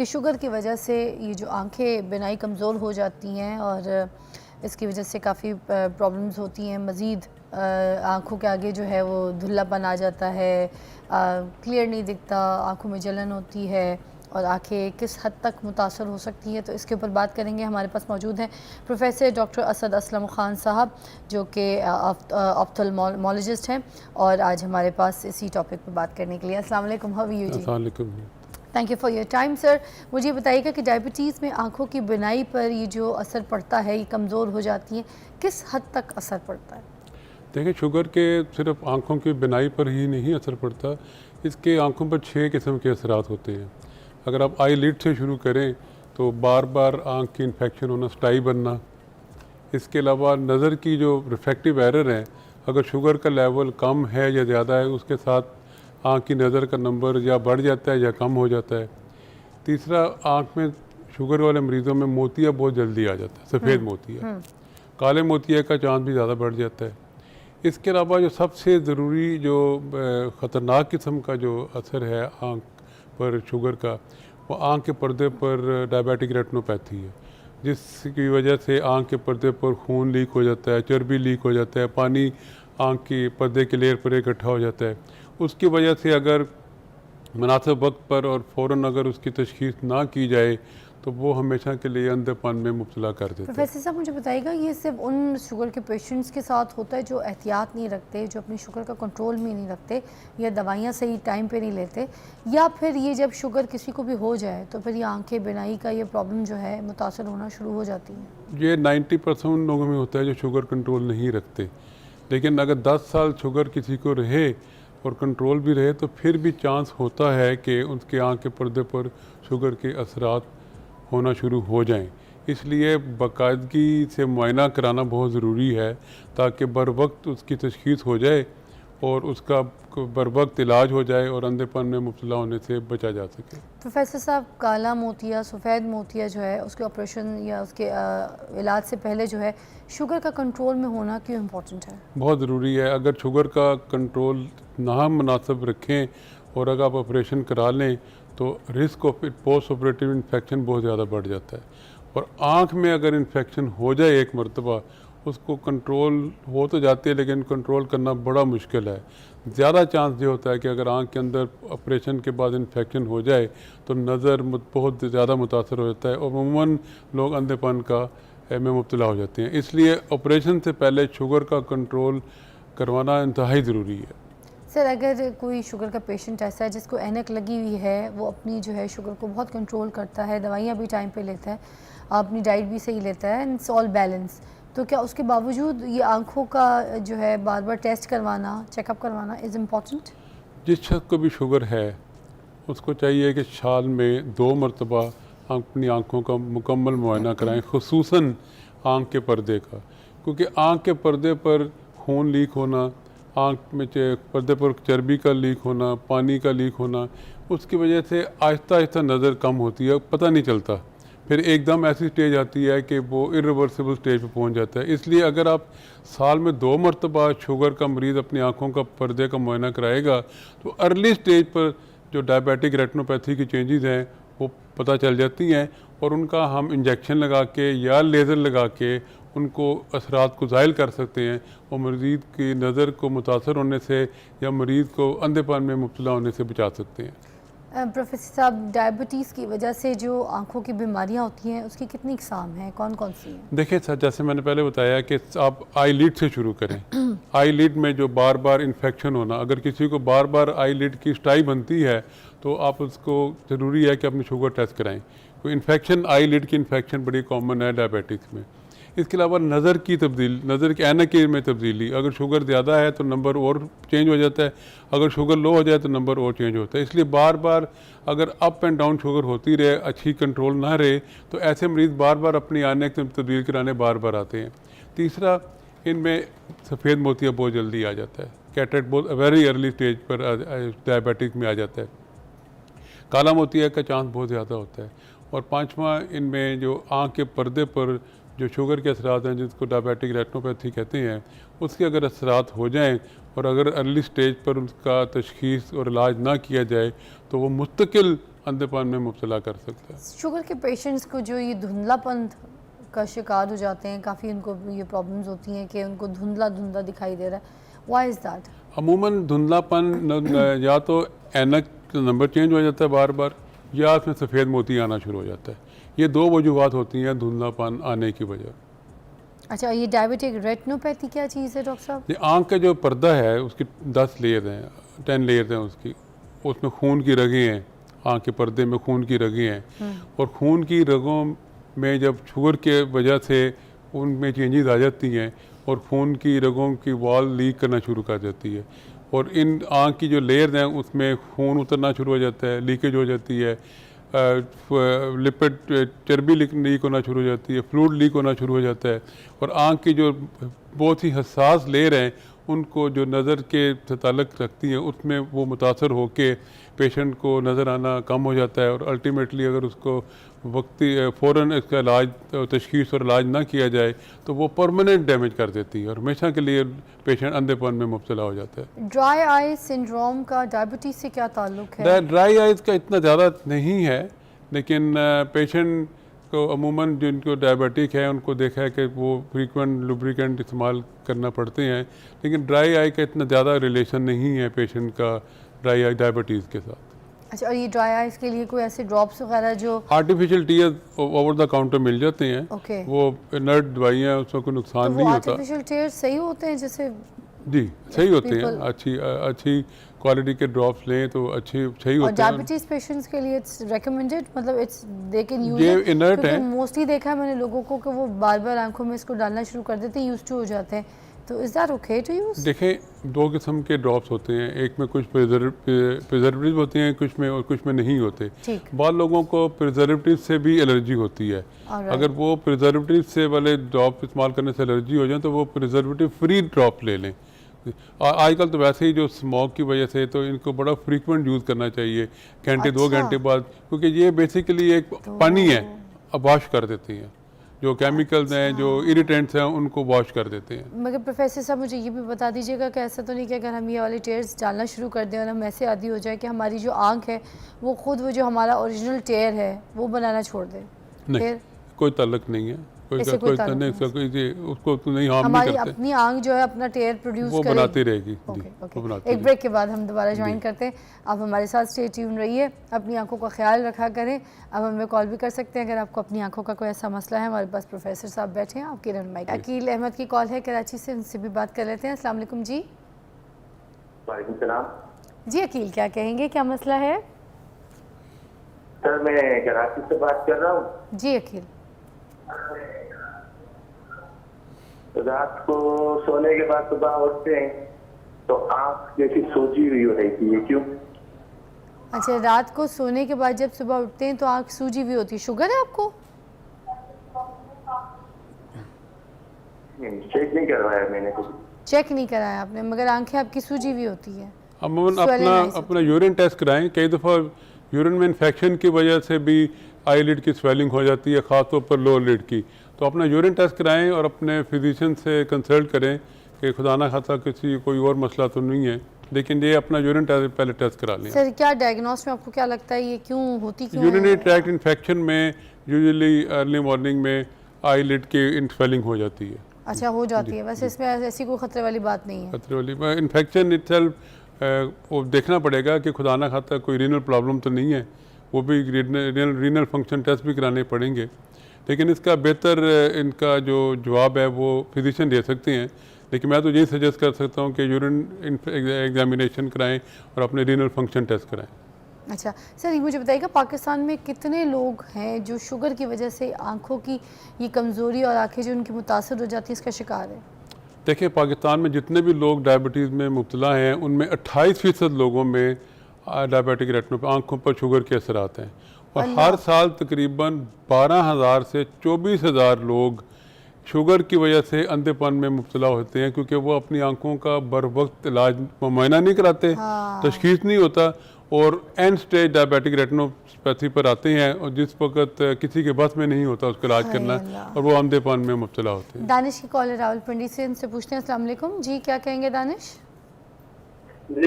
कि शुगर की वजह से ये जो आंखें बिनाई कमज़ोर हो जाती हैं और इसकी वजह से काफ़ी प्रॉब्लम्स होती हैं। मज़ीद आँखों के आगे जो है वो धुल्लापन आ जाता है, क्लियर नहीं दिखता, आँखों में जलन होती है और आँखें किस हद तक मुतासर हो सकती हैं, तो इसके ऊपर बात करेंगे। हमारे पास मौजूद हैं प्रोफेसर डॉक्टर असद असलम ख़ान साहब, जो कि ऑप्थेल्मोलॉजिस्ट हैं और आज हमारे पास इसी टॉपिक पर बात करने के लिए। अस्सलाम वालेकुम, हाउ आर यू जी? अस्सलाम वालेकुम। Thank you for your time sir. मुझे बताइएगा कि डायबिटीज़ में आँखों की बिनाई पर ये जो असर पड़ता है, ये कमज़ोर हो जाती हैं, किस हद तक असर पड़ता है? देखिए, शुगर के सिर्फ आँखों की बिनाई पर ही नहीं असर पड़ता, इसके आँखों पर 6 किस्म के असरात होते हैं। अगर आप आई लिड से शुरू करें तो बार बार आँख की इन्फेक्शन होना, स्टाई बनना। इसके अलावा नज़र की जो रिफ्रैक्टिव एरर है, अगर शुगर का लेवल कम है या ज़्यादा है, उसके साथ आँख की नज़र का नंबर या बढ़ जाता है या कम हो जाता है। तीसरा, आँख में शुगर वाले मरीज़ों में मोतिया बहुत जल्दी आ जाता है, सफ़ेद मोतिया। काले मोतिया का चांस भी ज़्यादा बढ़ जाता है। इसके अलावा जो सबसे ज़रूरी जो ख़तरनाक किस्म का जो असर है आँख पर शुगर का, वो आँख के पर्दे पर डायबिटिक रेटिनोपैथी है, जिसकी वजह से आँख के पर्दे पर खून लीक हो जाता है, चर्बी लीक हो जाता है, पानी आँख की पर्दे के लेयर पर इकट्ठा हो जाता है। उसकी वजह से अगर मुनासिब वक्त पर और फ़ौरन अगर उसकी तशख़ीस ना की जाए तो वो हमेशा के लिए अंधेपन में मुब्तला कर देता है। प्रोफेसर साहब, मुझे बताइएगा, ये सिर्फ उन शुगर के पेशेंट्स के साथ होता है जो एहतियात नहीं रखते, जो अपनी शुगर का कंट्रोल में नहीं रखते या दवाइयाँ सही टाइम पे नहीं लेते, या फिर ये जब शुगर किसी को भी हो जाए तो फिर ये आंखें बिनाई का ये प्रॉब्लम जो है मुतासर होना शुरू हो जाती है? ये 90% लोगों में होता है जो शुगर कंट्रोल नहीं रखते। लेकिन अगर 10 साल शुगर किसी को रहे और कंट्रोल भी रहे तो फिर भी चांस होता है कि उसके आँख के पर्दे पर शुगर के असरात होना शुरू हो जाएं। इसलिए बाकायदगी से मुआयना कराना बहुत ज़रूरी है ताकि बर वक्त उसकी तशख़ीस हो जाए और उसका बर वक्त इलाज हो जाए और अंधेपन में मुब्तला होने से बचा जा सके। प्रोफेसर साहब, काला मोतिया, सफ़ेद मोतिया जो है, उसके ऑपरेशन या उसके इलाज से पहले जो है शुगर का कंट्रोल में होना क्यों इम्पोर्टेंट है? बहुत ज़रूरी है। अगर शुगर का कंट्रोल ना मुनासिब रखें और अगर आप ऑपरेशन करा लें तो risk of post operative infection बहुत ज़्यादा बढ़ जाता है। और आँख में अगर इन्फेक्शन हो जाए एक मरतबा, उसको कंट्रोल हो तो जाती है लेकिन कंट्रोल करना बड़ा मुश्किल है। ज़्यादा चांस ये होता है कि अगर आँख के अंदर ऑपरेशन के बाद इन्फेक्शन हो जाए तो नज़र बहुत ज़्यादा मुतासर हो जाता है और अमूमन लोग अंधेपन का में मुब्तला हो जाते हैं। इसलिए ऑपरेशन से पहले शुगर का कंट्रोल करवाना इंतहाई ज़रूरी है। सर, अगर कोई शुगर का पेशेंट ऐसा है जिसको ऐनक लगी हुई है, वो अपनी जो है शुगर को बहुत कंट्रोल करता है, दवाइयाँ भी टाइम पे लेता है, अपनी डाइट भी सही लेता है, एंड इट्स ऑल बैलेंस, तो क्या उसके बावजूद ये आँखों का जो है बार बार टेस्ट करवाना, चेकअप करवाना इज़ इम्पॉर्टेंट? जिस शख्स को भी शुगर है उसको चाहिए कि साल में 2 मरतबा अपनी आँखों का मुकम्मल मुआयना कराएं, खुसूसन आँख के पर्दे का। क्योंकि आँख के पर्दे पर खून लीक होना, आँख में पर्दे पर चर्बी का लीक होना, पानी का लीक होना, उसकी वजह से आहिस्ता आहिस्ता नज़र कम होती है, पता नहीं चलता। फिर एकदम ऐसी स्टेज आती है कि वो इरिवर्सिबल स्टेज पे पहुंच जाता है। इसलिए अगर आप साल में 2 मरतबा शुगर का मरीज़ अपनी आँखों का पर्दे का मुआयना कराएगा तो अर्ली स्टेज पर जो डायबिटिक रेटिनोपैथी की चेंजेस हैं वो पता चल जाती हैं और उनका हम इंजेक्शन लगा के या लेज़र लगा के उनको असरात को ज़ायल कर सकते हैं और मरीज़ की नज़र को मुतासर होने से या मरीज़ को अंधेपन में मुब्तला होने से बचा सकते हैं। प्रोफेसर साहब, डायबिटीज़ की वजह से जो आँखों की बीमारियाँ होती हैं उसकी कितनी इकसाम हैं, कौन कौन सी हैं? देखिए सर, जैसे मैंने पहले बताया कि आप आई लिड से शुरू करें। आई लिड में जो बार बार इन्फेक्शन होना, अगर किसी को बार बार आई लिड की स्टाई बनती है तो आप उसको ज़रूरी है कि अपनी शुगर टेस्ट कराएं। कोई इन्फेक्शन, आई लिड की इन्फेक्शन बड़ी कॉमन है डायबिटिक्स में। इसके अलावा नज़र की तब्दीली, नज़र के ऐनक में तब्दीली, अगर शुगर ज़्यादा है तो नंबर और चेंज हो जाता है, अगर शुगर लो हो जाए तो नंबर और चेंज होता है। इसलिए बार बार अगर अप एंड डाउन शुगर होती रहे, अच्छी कंट्रोल ना रहे, तो ऐसे मरीज़ बार बार अपनी ऐनक तब्दील कराने बार बार आते हैं। तीसरा, इनमें सफ़ेद मोतिया बहुत जल्दी आ जाता है, कैटरेक्ट बहुत वेरी अर्ली स्टेज पर डायबिटिक में आ जाता है। काला मोतिया का चांस बहुत ज़्यादा होता है। और पाँचवा, इनमें जो आँख के पर्दे पर जो शुगर के असरात हैं जिसको डायबिटिक रेटिनोपैथी कहते हैं, उसके अगर असरात हो जाएं और अगर अर्ली स्टेज पर उसका तशख़ीस और इलाज ना किया जाए तो वो मुस्तकिल अंधेपन में मुब्तला कर सकता है। शुगर के पेशेंट्स को जो ये धुंधलापन का शिकार हो जाते हैं, काफ़ी उनको ये प्रॉब्लम्स होती हैं कि उनको धुंधला धुंधला दिखाई दे रहा है, व्हाई इज़ दैट? अमूमन धुंधलापन या तो ऐनक नंबर चेंज हो जाता है बार बार, या उसमें सफ़ेद मोती आना शुरू हो जाता है। ये दो वजूहत होती हैं धुंधलापन आने की वजह। अच्छा, ये डायबिटिक रेटिनोपैथी क्या चीज़ है डॉक्टर साहब? ये आँख का जो पर्दा है उसकी 10 लेयर हैं, 10 लेयर हैं उसकी, उसमें खून की रगें हैं, आँख के पर्दे में खून की रगें हैं, और खून की रगों में जब शुगर के वजह से उनमें चेंजेस आ जाती हैं और खून की रगों की वॉल लीक करना शुरू कर जाती है, और इन आँख की जो लेयर हैं उसमें खून उतरना शुरू हो जाता है, लीकेज हो जाती है, लिपिड चर्बी लीक होना शुरू हो जाती है, फ्लूइड लीक होना शुरू हो जाता है, और आँख की जो बहुत ही हसास लेयर हैं उनको जो नज़र के ताल्लुक़ रखती हैं उसमें वो मुतासर होकर पेशेंट को नज़र आना कम हो जाता है, और अल्टीमेटली अगर उसको वक्ती फ़ौरन इसका इलाज तशख़ीस और इलाज ना किया जाए तो वो परमानेंट डैमेज कर देती है और हमेशा के लिए पेशेंट अंधेपन में मुब्तला हो जाता है। ड्राई आई सिंड्रोम का डायबिटीज़ से क्या ताल्लुक है? ड्राई आइज़ का इतना ज़्यादा नहीं है, लेकिन पेशेंट को अमूमन जिनको डायबिटिक है उनको देखा है कि वो फ्रीक्वेंट लुब्रिकेंट इस्तेमाल करना पड़ते हैं, लेकिन ड्राई आई का इतना ज़्यादा रिलेशन नहीं है पेशेंट का ड्राई आई डायबिटीज़ के साथ। अच्छा, और ये ड्राई आइज़ के लिए कोई ऐसे ड्रॉप्स वगैरह जो artificial tear over the counter मिल जाते हैं, ओके, वो इनर्ट दवाइयाँ, उसमें कोई तो नुकसान वो नहीं होता। आर्टिफिशियल टीयर्स सही होते हैं जैसे? जी सही होते हैं, people- अच्छी क्वालिटी के ड्रॉप्स लें तो अच्छे सही और होते हैं। डायबिटीज पेशेंट्स के लिए इट्स रेकमेंडेड, मतलब इट्स दे कैन यूज ये इनर्ट है। मोस्टली देखा है मैंने लोगों को कि वो बार बार आंखों में इसको डालना शुरू कर देते हैं, यूज टू हो जाते हैं, तो is that okay to use? देखें, दो किस्म के ड्रॉप्स होते हैं, एक में कुछ प्रिजर्वेटिव होते हैं कुछ में, और कुछ में नहीं होते। ठीक, बहुत लोगों को प्रिजर्वेटिव से भी एलर्जी होती है। alright. अगर वो प्रिजर्वेटिव से वाले ड्रॉप इस्तेमाल करने से एलर्जी हो जाए तो वो प्रिजर्वेटिव फ्री ड्रॉप ले लें। आजकल तो वैसे ही जो स्मोक की वजह से तो इनको बड़ा फ्रीक्वेंट यूज़ करना चाहिए, घंटे 2 अच्छा। घंटे बाद, क्योंकि ये बेसिकली एक पानी है, अब वॉश कर देती हैं, जो केमिकल्स हैं जो इरिटेंट्स हैं उनको वॉश कर देते हैं। मगर प्रोफेसर साहब मुझे ये भी बता दीजिएगा कि ऐसा तो नहीं कि अगर हम ये वाले टेयर्स डालना शुरू कर दें और हम ऐसे आदी हो जाए कि हमारी जो आँख है वो खुद वो जो हमारा ओरिजिनल टेयर है वो बनाना छोड़ दे? नहीं, फिर कोई ताल्लुक नहीं है, इससे कोई ताल्लुक नहीं, नहीं। उसको तो नहीं हार्म नहीं हमारी करते, अपनी आंख जो है अपना टेयर प्रोड्यूस वो करेगी। बनाती रहेगी। ओके, जी, ओके। वो बनाती एक ब्रेक के बाद हम दोबारा ज्वाइन करते हैं। आप हमारे साथ स्टे ट्यून रहिए, अपनी आंखों का ख्याल रखा करें। अब हमें कॉल भी कर सकते हैं अगर आपको अपनी आंखों का कोई ऐसा मसला है। हमारे पास प्रोफेसर साहब बैठे हैं आपकी रहनुमाई। अकील अहमद की कॉल है कराची से, उनसे भी बात कर लेते हैं। अस्सलाम वालेकुम जी। वालेकुम सलाम। जी अकील, क्या कहेंगे, क्या मसला है? सर मैं कराची से बात कर रहा हूँ। जी अकील, रात को सोने के बाद सुबह उठते हैं तो आँख जैसी सोजी हुई हो रही थी, ये क्यों? अच्छा, रात को सोने के बाद जब सुबह उठते हैं तो आँख सूजी हुई होती है, शुगर है आपको? चेक नहीं करवाया मैंने कुछ। चेक नहीं कराया आपने, मगर आंखें आपकी सूजी हुई होती है। अमूमन Swelling अपना eyes अपना यूरिन टेस्ट कराएं। कई दफ़ा यूरिन में इन्फेक्शन की वजह से भी आई लिड की स्वेलिंग हो जाती है, ख़ासतौर पर लोअर लिड की, तो अपना यूरिन टेस्ट कराएं और अपने फिजिशियन से कंसल्ट करें कि खुदा ना खासा किसी कोई और मसला तो नहीं है, लेकिन ये अपना यूरिन टेस्ट पहले टेस्ट करा लें। सर क्या डायग्नोस में आपको क्या लगता है ये क्यों होती क्यों यूरिनरी है? ट्रैक्ट इन्फेक्शन में यूजुअली अर्ली मॉर्निंग में आई लिड की स्वेलिंग हो जाती है। अच्छा, हो जाती है, वैसे इसमें ऐसी कोई खतरे वाली बात नहीं है। खतरे वाली इन्फेक्शन इटसेल्फ वो देखना पड़ेगा कि खुदा ना खाता कोई रीनल प्रॉब्लम तो नहीं है, वो भी रीनल फंक्शन टेस्ट भी कराने पड़ेंगे, लेकिन इसका बेहतर इनका जो जवाब है वो फिजिशियन दे सकते हैं। लेकिन मैं तो यही सजेस्ट कर सकता हूँ कि यूरिन एग्जामिनेशन कराएं और अपने रीनल फंक्शन टेस्ट कराएं। अच्छा सर, ये मुझे बताइएगा पाकिस्तान में कितने लोग हैं जो शुगर की वजह से आंखों की ये कमज़ोरी और आंखें जो उनकी मुतासर हो जाती है इसका शिकार है? देखिए, पाकिस्तान में जितने भी लोग डायबिटीज़ में मुब्तला हैं उनमें 28% लोगों में डायबिटिक रेटिनोपैथी आँखों पर शुगर के असरात हैं, और हर साल तकरीबन 12,000 से 24,000 लोग शुगर की वजह से अंधेपन में मुब्तला होते हैं, क्योंकि वो अपनी आंखों का बर वक्त इलाज मुआयना नहीं कराते, तशखीस नहीं होता, और एंड स्टेज डायबिटिक रेटिनोपैथी पर आते हैं, और जिस वक्त किसी के बस में नहीं होता उसका इलाज करना, और वो अंधेपन में मुब्तला होते हैं। दानिश की कॉल है रावलपिंडी से, इनसे पूछते हैं। अस्सलाम वालेकुम जी, क्या कहेंगे दानिश? जी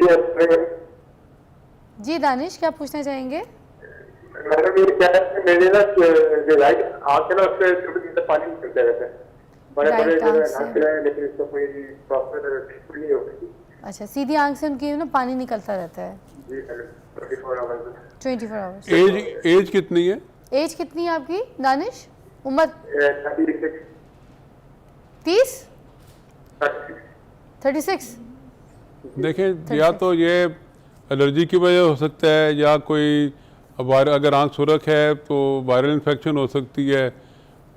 जी दानिश, क्या पूछना चाहेंगे? मैडम ये क्या है कि मेरे ना जो राइट आंख है ना उससे छोटे पानी निकलता रहता है, बड़े Right बड़े जो आंख से। नाक है, लेकिन इसका कोई प्रॉपर ट्रीटमेंट नहीं होती। अच्छा, सीधी आंख से उनकी ना पानी निकलता रहता है जी मैडम 24 आवर्स 24 आवर्स। एज कितनी है? एज कितनी है आपकी दानिश? उम्र 36 30 36 36? देखें, या तो ये एलर्जी की वजह हो सकता है, या कोई अगर आंख सुरख है तो वायरल इन्फेक्शन हो सकती है,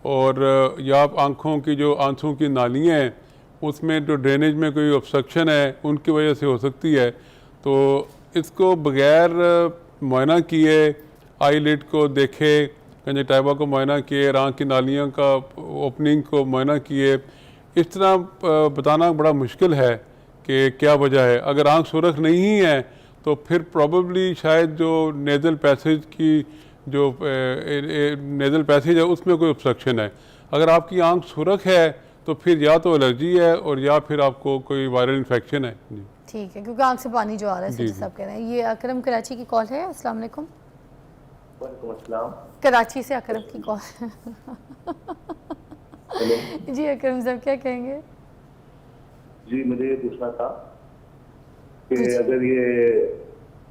और या आप आँखों की जो आंसू की नालियाँ हैं उसमें जो ड्रेनेज में कोई ऑब्स्ट्रक्शन है उनकी वजह से हो सकती है। तो इसको बगैर मुआयना किए, आई लिड को देखे, कंजक्टिवा को मुआयना किए, आँख की नालियों का ओपनिंग को मुआयना किए, इस तरह बताना बड़ा मुश्किल है कि क्या वजह है। अगर आँख सुरख नहीं है तो फिर प्रॉबेबली शायद जो नेज़ल पैसेज की जो नेज़ल पैसेज है उसमें कोई ऑब्स्ट्रक्शन है। अगर आपकी आँख सुरख है तो फिर या तो एलर्जी है और या फिर आपको कोई वायरल इन्फेक्शन है। जी ठीक है, क्योंकि आंख से पानी जो आ रहा है, जी, सिटी साहब कह रहे हैं। ये अकरम कराची की कॉल है। अस्सलाम वालेकुम। वालेकुम अस्सलाम। कराची से अकरम की कॉल है। जी अकरम साहब क्या कहेंगे? जी मुझे ये पूछना था कि अगर ये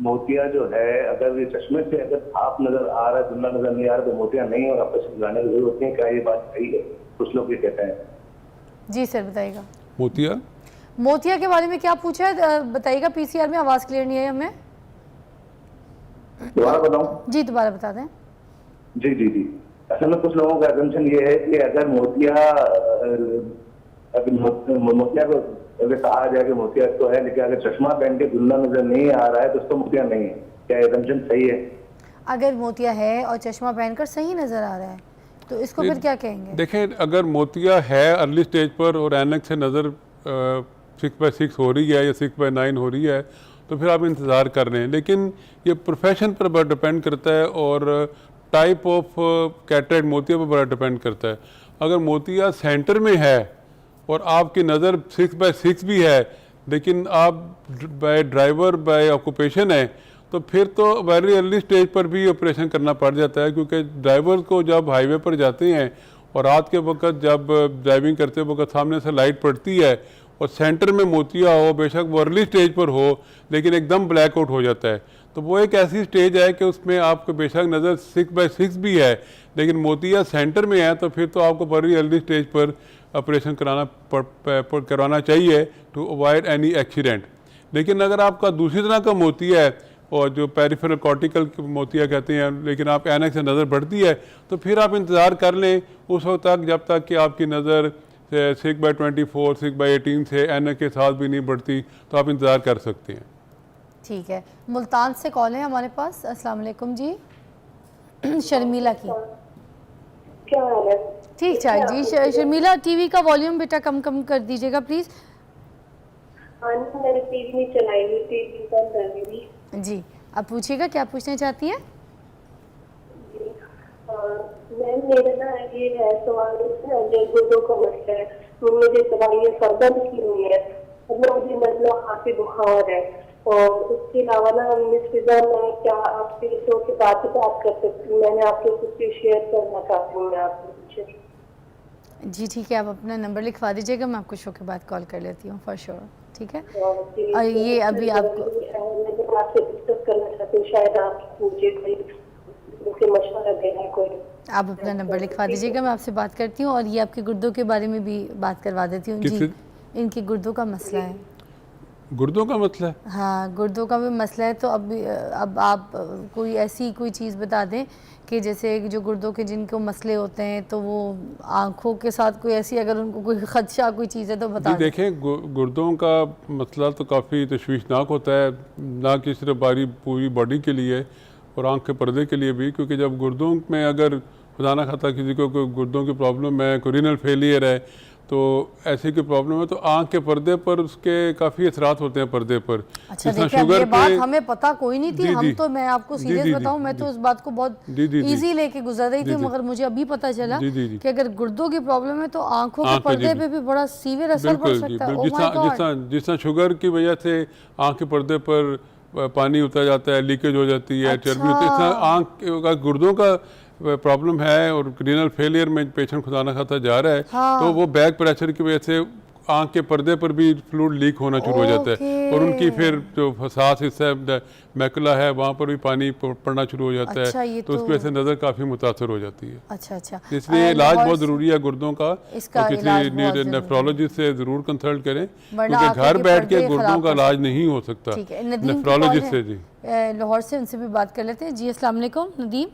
मोतिया जो है, अगर ये चश्मे से अगर साफ नजर आ रहा है, धुंधला नजर नहीं आ रहा, तो मोतिया नहीं और ऑपरेशन कराने की जरूरत नहीं, क्या ये बात सही है? कुछ लोग ये कहते हैं। जी सर बताइएगा। मोतिया मोतिया के बारे में क्या पूछा है बताइएगा। पीसीआर में आवाज़ क्लियर नहीं है हमें। दोबारा बताऊं? जी दोबारा बता दें। जी जी जी, असल में कुछ लोगों का असम्पशन ये है कि अगर मोतिया को अगर कहा जाए कि मोतिया तो है, लेकिन अगर चश्मा पहन के धुंधला नजर नहीं आ रहा है तो उसको मोतिया नहीं है, क्या असम्पशन सही है? अगर मोतिया है और चश्मा पहनकर सही नज़र आ रहा है तो इसको फिर क्या कहेंगे? देखें, अगर मोतिया है अर्ली स्टेज पर और ऐनक से नज़र 6/6 हो रही है या 6/9 हो रही है तो फिर आप इंतज़ार कर रहे हैं। लेकिन ये प्रोफेशन पर बड़ा डिपेंड करता है और टाइप ऑफ कैटरेक्ट मोतिया पर बड़ा डिपेंड करता है। अगर मोतिया सेंटर में है और आपकी नज़र 6/6 भी है, लेकिन आप बाय ड्राइवर बाय ऑक्यूपेशन है, तो फिर तो वेरी अर्ली स्टेज पर भी ऑपरेशन करना पड़ जाता है। क्योंकि ड्राइवर को जब हाईवे पर जाते हैं और रात के वक्त जब ड्राइविंग करते वक्त सामने से लाइट पड़ती है और सेंटर में मोतिया हो, बेशक वो अर्ली स्टेज पर हो, लेकिन एकदम ब्लैकआउट हो जाता है, तो वो एक ऐसी स्टेज है कि उसमें आपको बेशक नज़र 6/6 भी है लेकिन मोतिया सेंटर में है, तो फिर तो आपको बड़ी अर्ली स्टेज पर ऑपरेशन करवाना चाहिए टू अवॉइड एनी एक्सीडेंट। लेकिन अगर आपका दूसरी तरह का मोतिया है और जो पेरिफेरल कॉर्टिकल मोतिया कहते हैं, लेकिन आप ऐनक से नज़र बढ़ती है, तो फिर आप इंतज़ार कर लें उस वक्त तक जब तक कि आपकी नज़र 6/24 6/18 से ऐनक के साथ भी नहीं बढ़ती, तो आप इंतज़ार कर सकते हैं। ठीक है, मुल्तान से कॉल है हमारे पास। अस्सलाम वालेकुम जी। शर्मिला की। क्या हाल है? ठीक ठाक जी। शर्मिला टीवी का वॉल्यूम बेटा कम कर दीजिएगा प्लीज़। हाँ मैंने टीवी नहीं चलाई हुई, टीवी बंद है मेरी। जी आप पूछिएगा, क्या पूछना चाहती हैं? मैम मेरा ना ये है सवाल, जो गुर्दों का मसला है, मुझे दवाई फर्दर की हुई है, मुझे मतलब काफी बुखार है, और उसके अलावा ना मिस फिजा मैं क्या आपसे शो के बाद बात कर सकती हूँ? मैंने आपके कुछ शेयर करना चाहती हूँ मैं आपसे। जी ठीक है, आप अपना नंबर लिखवा दीजिएगा, मैं आपको शो के बाद कॉल कर लेती हूँ फॉर श्योर। ठीक है, और ये अभी आपको मैं आपसे डिस्कस करना चाहती हूँ, शायद आप मुझे कोई मशवरा देना कोई। आप अपना नंबर लिखवा दीजिएगा, मैं आपसे बात करती हूँ, और ये आपके गुर्दों के बारे में भी बात करवा देती हूँ। जी इनके गुर्दों का मसला है। गुर्दों का मसला है? हाँ गुर्दों का भी मसला है। तो अब आप कोई ऐसी कोई चीज़ बता दें कि जैसे जो गुर्दों के जिनको मसले होते हैं, तो वो आँखों के साथ कोई ऐसी अगर उनको कोई खदशा कोई चीज़ है तो बता दें। देखें, गुर्दों का मसला तो काफ़ी तशवीशनाक होता है, ना कि सिर्फ पूरी बॉडी के लिए और आँख के पर्दे के लिए भी। क्योंकि जब गुर्दों में अगर खुदा ना खाता किसी को कोई गुर्दों की प्रॉब्लम है, कोई रीनल फेलियर है, तो ऐसी कोई प्रॉब्लम है तो आँख के पर्दे पर उसके काफ़ी असरात होते हैं पर्दे पर। अच्छा देखिए, अब ये बात हमें पता कोई नहीं थी। हम तो, मैं आपको सीरियस बताऊं, मैं तो इस बात को बहुत इजी लेके गुजर रही थी, मगर मुझे अभी पता चला कि अगर गुर्दों की प्रॉब्लम है तो आंखों के पर्दे पे भी बड़ा सीवियर असर पड़ सकता है। जिस तरह शुगर की वजह से आँख के पर्दे पर पानी उतर जाता है, लीकेज हो जाती है, अच्छा। चर्बी होती है, इससे आँख का गुर्दों का प्रॉब्लम है और रीनल फेलियर में पेशेंट खुदा ना खाता जा रहा है। हाँ। तो वो बैक प्रेशर की वजह से आँख के पर्दे पर भी फ्लूइड लीक होना शुरू हो जाता है और उनकी फिर जो फसास हिस्सा है, मैकुला है, वहाँ पर भी पानी पड़ना शुरू हो जाता अच्छा, है। ये तो उसकी वजह से नज़र काफ़ी मुतासर हो जाती है। अच्छा अच्छा। इसलिए इलाज लाहौर बहुत से- ज़रूरी है गुर्दों का, इसका और इलाज बहुत किसी ज़रूरी है। नेफ्रोलॉजिस्ट से ज़रूर कंसल्ट करें, वरना क्योंकि आंखों घर के बैठ के पर्दे गुर्दों खराब का कर इलाज नहीं हो सकता। ठीक है, नदीम की नेफ्रोलॉजिस्ट कॉल से जी। है लाहौर से, उनसे भी बात कर लेते हैं। जी अस्सलाम वालेकुम नदीम।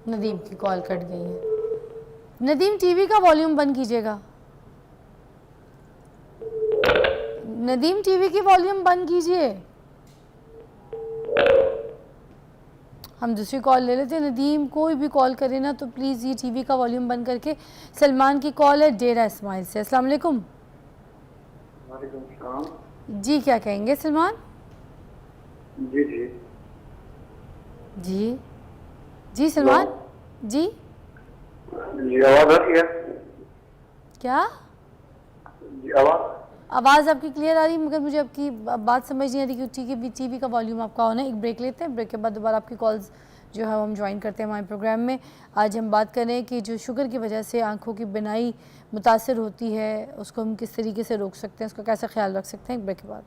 नदीम की कॉल कट गई है। नदीम टीवी का वॉल्यूम बंद कीजिएगा। नदीम टीवी की वॉल्यूम बंद कीजिए। हम दूसरी कॉल ले लेते हैं। नदीम कोई भी कॉल करे ना तो प्लीज़ ये टीवी का वॉल्यूम बंद करके। सलमान की कॉल है डेरा इस्माइल से। अस्सलाम वालेकुम। जी क्या कहेंगे सलमान? जी जी जी जी सलमान जी। जी, आवाज आ रही है? क्या जी, आवाज़ आपकी क्लियर आ रही, मगर मुझे आपकी बात समझ नहीं आ रही क्योंकि टीवी का वॉल्यूम आपका ऑन है। एक ब्रेक लेते हैं, ब्रेक के बाद दोबारा आपकी कॉल्स जो है हम ज्वाइन करते हैं हमारे प्रोग्राम में। आज हम बात करें कि जो शुगर की वजह से आंखों की बिनाई मुतासर होती है, उसको हम किस तरीके से रोक सकते हैं, उसका कैसे ख्याल रख सकते हैं। एक ब्रेक के बाद।